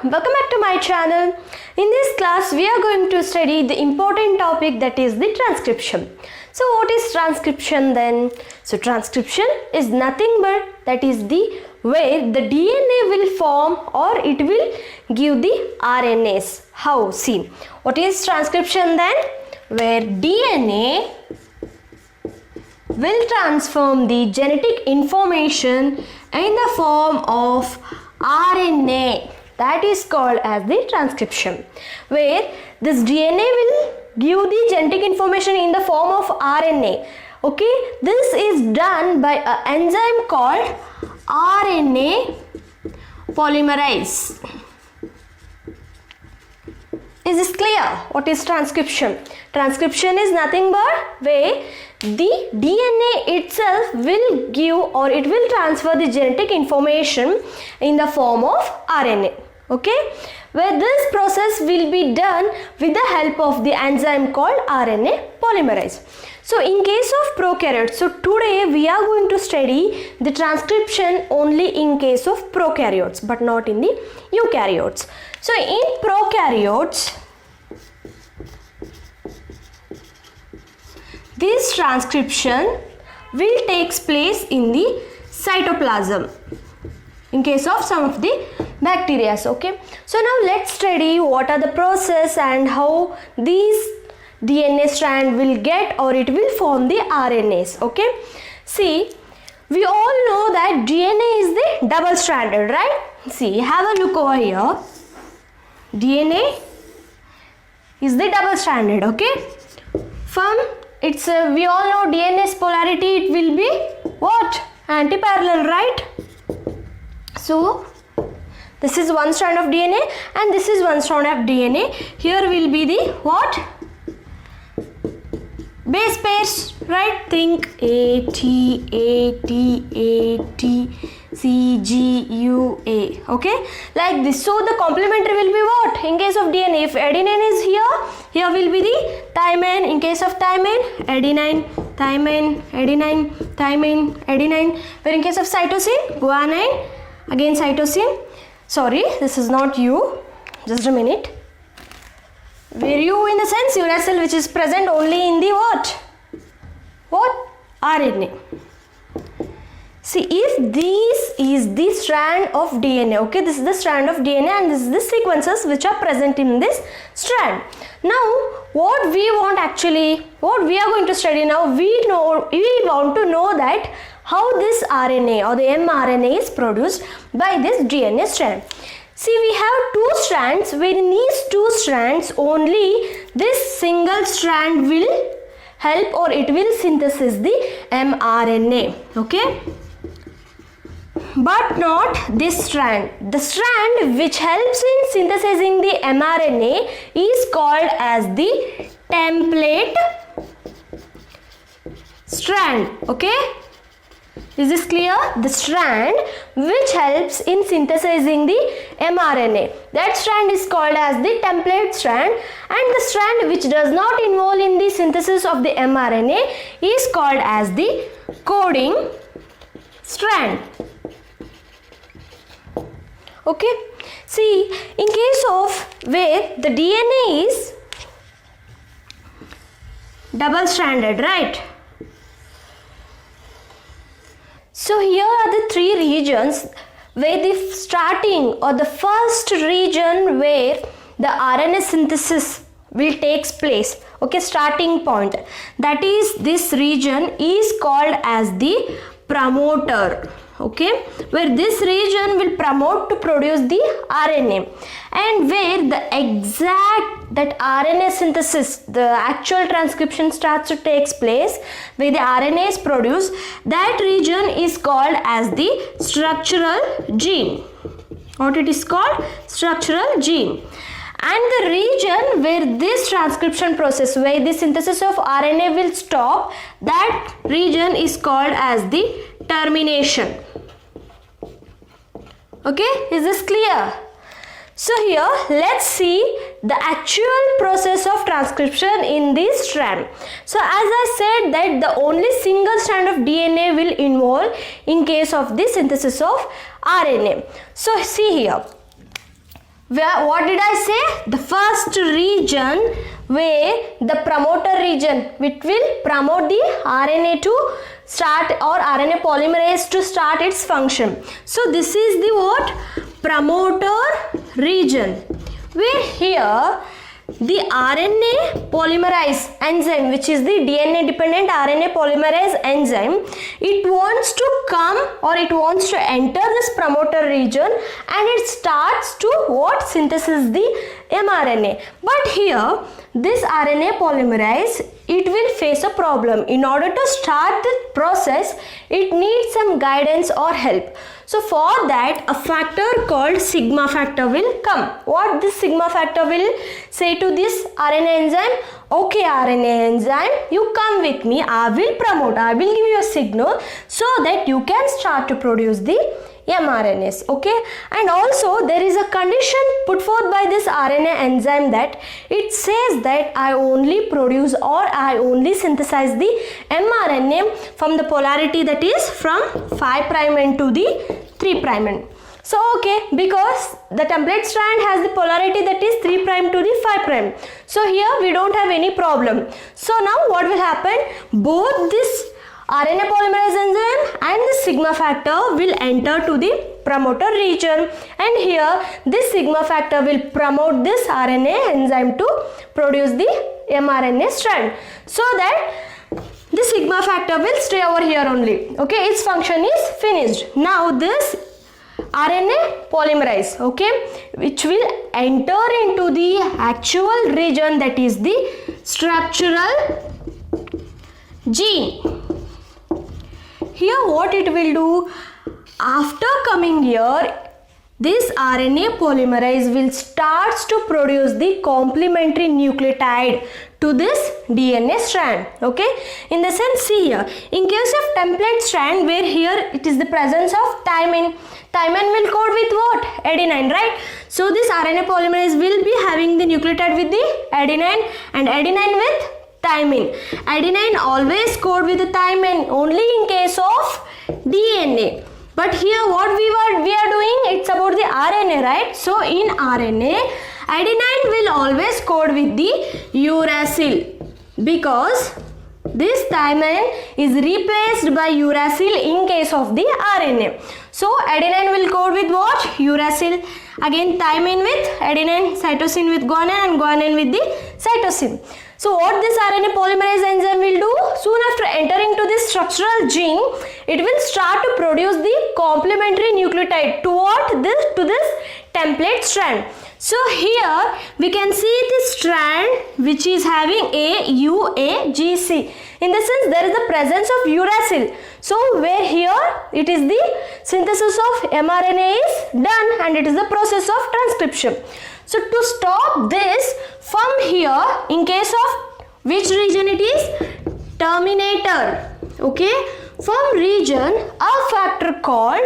welcome back to my channel. In this class we are going to study the important topic, that is the transcription. So what is transcription then? So transcription is nothing but that is the where the DNA will form or it will give the RNAs. How? See, what is transcription then? Where DNA will transform the genetic information in the form of RNA. That is called as the transcription, where this DNA will give the genetic information in the form of RNA. Okay, this is done by an enzyme called RNA polymerase. Is this clear? What is transcription? Transcription is nothing but where the DNA itself will give or it will transfer the genetic information in the form of RNA. Okay, where this process will be done with the help of the enzyme called RNA polymerase. So in case of prokaryotes, so today we are going to study the transcription only in case of prokaryotes but not in the eukaryotes. So in prokaryotes, this transcription will take place in the cytoplasm in case of some of the bacteria. Okay, so now let's study what are the process and how these DNA strand will get or it will form the RNAs. Okay, see, we all know that DNA is the double stranded, right? See, have a look over here. DNA is the double stranded. Okay, from it's we all know DNA's polarity, it will be what? Antiparallel, right? So this is one strand of DNA and this is one strand of DNA. Here will be the what? Base pairs, right? Think A, T, A, T, A, T, C, G, U, A. Okay, like this. So the complementary will be what? In case of DNA, if adenine is here, here will be the thymine. In case of thymine, adenine, thymine, adenine, thymine, adenine. Where in case of cytosine, guanine, again cytosine. Sorry, this is not U. Just a minute. Where U in the sense uracil, which is present only in the what? What? RNA. See, if this is the strand of DNA, okay, this is the strand of DNA and this is the sequences which are present in this strand. Now, what we want actually, what we are going to study now, we want to know that how this RNA or the mRNA is produced by this DNA strand. See, we have two strands, where in these two strands only this single strand will help or it will synthesize the mRNA. Okay, but not this strand. The strand which helps in synthesizing the mRNA is called as the template strand. Okay, is this clear? The strand which helps in synthesizing the mRNA, that strand is called as the template strand, and the strand which does not involve in the synthesis of the mRNA is called as the coding strand. Okay, see, in case of where the DNA is double stranded, right? So here are the three regions where the starting or the first region where the RNA synthesis will takes place. Okay, starting point, that is this region is called as the promoter. Okay, where this region will promote to produce the RNA, and where the exact that RNA synthesis, the actual transcription starts to takes place, where the RNA is produced, that region is called as the structural gene. What it is called? Structural gene. And the region where this transcription process, where the synthesis of RNA will stop, that region is called as the termination. Okay, is this clear? So here let's see the actual process of transcription in this strand. So as I said that the only single strand of DNA will involve in case of the synthesis of RNA. So see here, what did I say? The first region where the promoter region, which will promote the RNA to start, or RNA polymerase to start its function. So this is the what? Promoter region, where here the RNA polymerase enzyme, which is the DNA dependent RNA polymerase enzyme, it wants to come, or it wants to enter this promoter region, and it starts to what? Synthesis the mRNA. But here this RNA polymerase, it will face a problem. In order to start the process, it needs some guidance or help. So for that, a factor called sigma factor will come. What this sigma factor will say to this RNA enzyme? Okay, RNA enzyme, you come with me, I will promote, I will give you a signal so that you can start to produce the mRNAs. Okay, and also there is a condition put forth by this RNA enzyme that it says that I only produce, or I only synthesize the mRNA from the polarity that is from 5' end to the 3' end. So okay, because the template strand has the polarity that is 3' to the 5'. So here we don't have any problem. So now what will happen? Both this RNA polymerase enzyme and the sigma factor will enter to the promoter region, and here this sigma factor will promote this RNA enzyme to produce the mRNA strand, so that the sigma factor will stay over here only. Okay, its function is finished. Now this RNA polymerase, okay, which will enter into the actual region, that is the structural gene. Here what it will do, after coming here, this RNA polymerase will start to produce the complementary nucleotide to this DNA strand. Okay, in the sense, see here, in case of template strand, where here it is the presence of thymine, thymine will code with what? Adenine, right? So this RNA polymerase will be having the nucleotide with the adenine, and adenine with thymine. Adenine always code with the thymine only in case of DNA. But here what we are doing, it's about the RNA, right? So in RNA, adenine will always code with the uracil, because this thymine is replaced by uracil in case of the RNA. So adenine will code with what? Uracil. Again thymine with adenine, cytosine with guanine, and guanine with the cytosine. So what this RNA polymerase enzyme will do? Soon after entering to this structural gene, it will start to produce the complementary nucleotide to what? To this template strand. So here we can see this strand which is having AUAGC. In the sense, there is the presence of uracil. So where here it is the synthesis of mRNA is done, and it is the process of transcription. So to stop this, from here, in case of which region it is? Terminator. Okay, from region, a factor called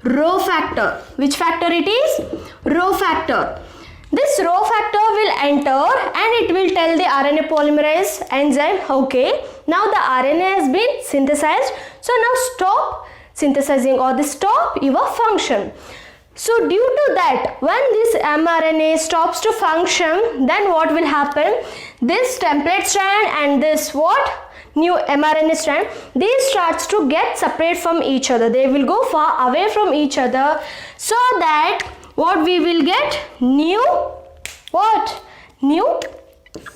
Rho factor. Which factor it is? Rho factor. This Rho factor will enter, and it will tell the RNA polymerase enzyme, okay, now the RNA has been synthesized, so now stop synthesizing, or the stop your function. So due to that, when this mRNA stops to function, then what will happen? This template strand and this what? New mRNA strand, these starts to get separate from each other. They will go far away from each other, so that what we will get? New what? New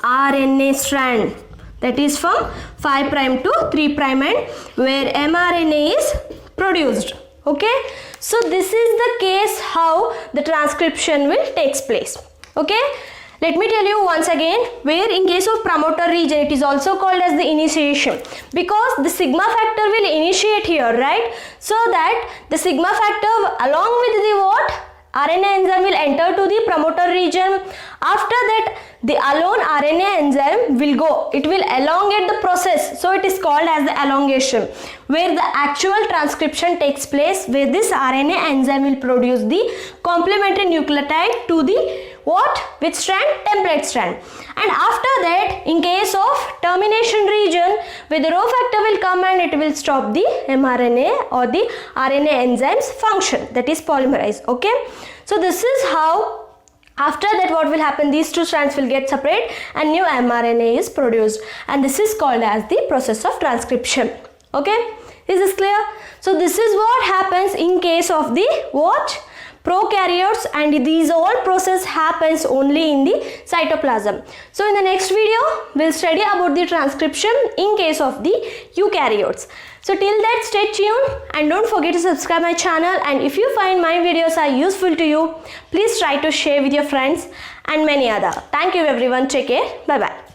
RNA strand, that is from 5' to 3' end, where mRNA is produced. Okay, so this is the case how the transcription will takes place. Okay, let me tell you once again, where in case of promoter region, it is also called as the initiation, because the sigma factor will initiate here, right? So that the sigma factor along with the what? RNA enzyme will enter to the promoter region. After that, the alone RNA enzyme will go. It will elongate the process. So it is called as the elongation, where the actual transcription takes place, where this RNA enzyme will produce the complementary nucleotide to the what? Which strand? Template strand. And after that, in case of termination region, where the Rho factor will come and it will stop the mRNA or the RNA enzyme's function, that is polymerase. Okay, so this is how After that, what will happen? These two strands will get separate and new mRNA is produced, and this is called as the process of transcription. Okay, is this clear? So this is what happens in case of the what? Prokaryotes, and these all process happens only in the cytoplasm. So in the next video, we'll study about the transcription in case of the eukaryotes. So till that, stay tuned and don't forget to subscribe my channel, and if you find my videos are useful to you, please try to share with your friends and many other. Thank you everyone. Take care. Bye bye.